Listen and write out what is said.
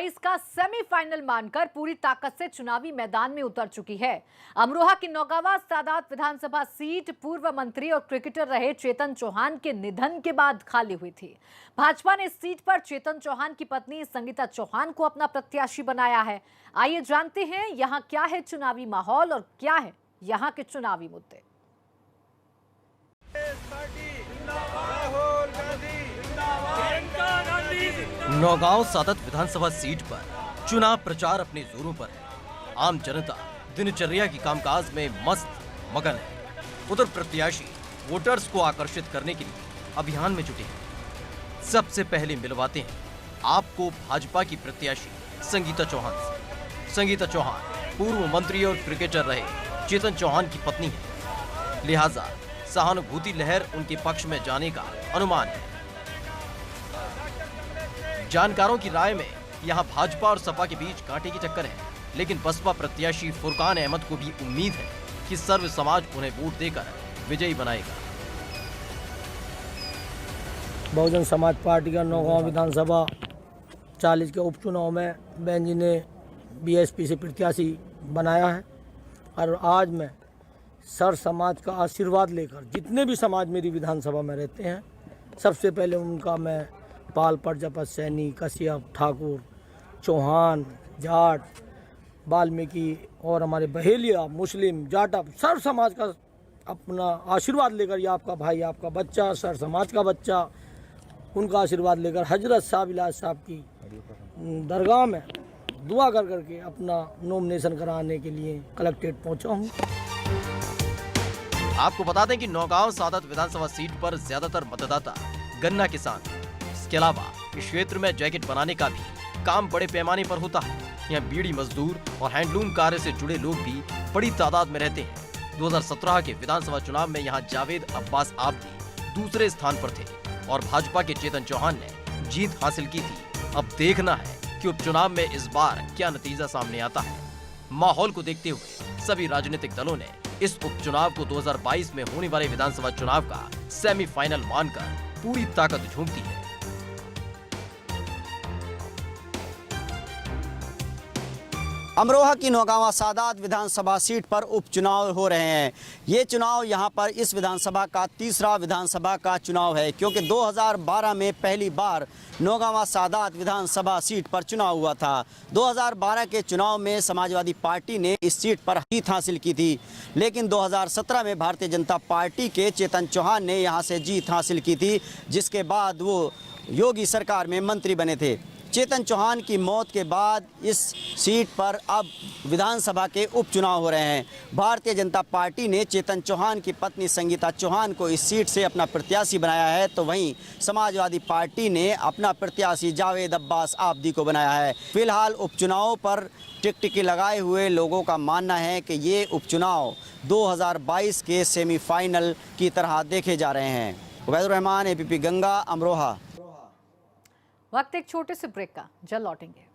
2022 का सेमीफाइनल मानकर पूरी ताकत से चुनावी मैदान में उतर चुकी है। अमरोहा की नौगावा सादात विधानसभा सीट पूर्व मंत्री और क्रिकेटर रहे चेतन चौहान के निधन के बाद खाली हुई थी। भाजपा ने इस सीट पर चेतन चौहान की पत्नी संगीता चौहान को अपना प्रत्याशी बनाया है। आइए जानते हैं यहां क्या है चुनावी माहौल और क्या है यहां के चुनावी मुद्दे। नौगांव सादत विधानसभा सीट पर चुनाव प्रचार अपने जोरों पर है। आम जनता दिनचर्या की कामकाज में मस्त मगन है। उधर प्रत्याशी वोटर्स को आकर्षित करने के लिए अभियान में जुटे हैं। सबसे पहले मिलवाते हैं आपको भाजपा की प्रत्याशी संगीता चौहान से। संगीता चौहान पूर्व मंत्री और क्रिकेटर रहे चेतन चौहान की पत्नी है, लिहाजा सहानुभूति लहर उनके पक्ष में जाने का अनुमान है। जानकारों की राय में यहां भाजपा और सपा के बीच कांटे की टक्कर है, लेकिन बसपा प्रत्याशी फुरकान अहमद को भी उम्मीद है कि सर्व समाज उन्हें वोट देकर विजयी बनाएगा। बहुजन समाज पार्टी का नौगांव विधानसभा 40 के उपचुनाव में बहन जी ने बीएसपी से प्रत्याशी बनाया है और आज मैं सर समाज का आशीर्वाद लेकर जितने भी समाज मेरी विधानसभा में रहते हैं सबसे पहले उनका मैं पाल प्रजापत सैनी, कश्यप, ठाकुर, चौहान, जाट, वाल्मीकि और हमारे बहेलिया, मुस्लिम, जाटा सर समाज का अपना आशीर्वाद लेकर, ये आपका भाई, आपका बच्चा, सर समाज का बच्चा, उनका आशीर्वाद लेकर हजरत साहब इलाज साहब की दरगाह में दुआ कर करके अपना नॉमिनेशन कराने के लिए कलेक्ट्रेट पहुंचा हूं। आपको बता दें कि नौगांव सादत विधानसभा सीट पर ज्यादातर मतदाता गन्ना किसान। इसके अलावा इस क्षेत्र में जैकेट बनाने का भी काम बड़े पैमाने पर होता है। यहाँ बीड़ी मजदूर और हैंडलूम कार्य से जुड़े लोग भी बड़ी तादाद में रहते हैं। 2017 के विधानसभा चुनाव में यहाँ जावेद अब्बास आब्दी दूसरे स्थान पर थे और भाजपा के चेतन चौहान ने जीत हासिल की थी। अब देखना है कि उपचुनाव में इस बार क्या नतीजा सामने आता है। माहौल को देखते हुए सभी राजनीतिक दलों ने इस उपचुनाव को 2022 में होने वाले विधानसभा चुनाव का सेमीफाइनल मानकर पूरी ताकत झोंक दी है। अमरोहा की नौगावा सादात विधानसभा सीट पर उपचुनाव हो रहे हैं। ये चुनाव यहाँ पर इस विधानसभा का तीसरा विधानसभा का चुनाव है, क्योंकि 2012 में पहली बार नौगावा सादात विधानसभा सीट पर चुनाव हुआ था। 2012 के चुनाव में समाजवादी पार्टी ने इस सीट पर जीत हासिल की थी, लेकिन 2017 में भारतीय जनता पार्टी के चेतन चौहान ने यहाँ से जीत हासिल की थी, जिसके बाद वो योगी सरकार में मंत्री बने थे। चेतन चौहान की मौत के बाद इस सीट पर अब विधानसभा के उपचुनाव हो रहे हैं। भारतीय जनता पार्टी ने चेतन चौहान की पत्नी संगीता चौहान को इस सीट से अपना प्रत्याशी बनाया है, तो वहीं समाजवादी पार्टी ने अपना प्रत्याशी जावेद अब्बास आब्दी को बनाया है। फिलहाल उपचुनाव पर टिकटिकी लगाए हुए लोगों का मानना है कि ये उपचुनाव 2022 के सेमीफाइनल की तरह देखे जा रहे हैं। उबैदुर रहमान, एबीपी गंगा, अमरोहा। वक्त एक छोटे से ब्रेक का, जल्द लौटेंगे।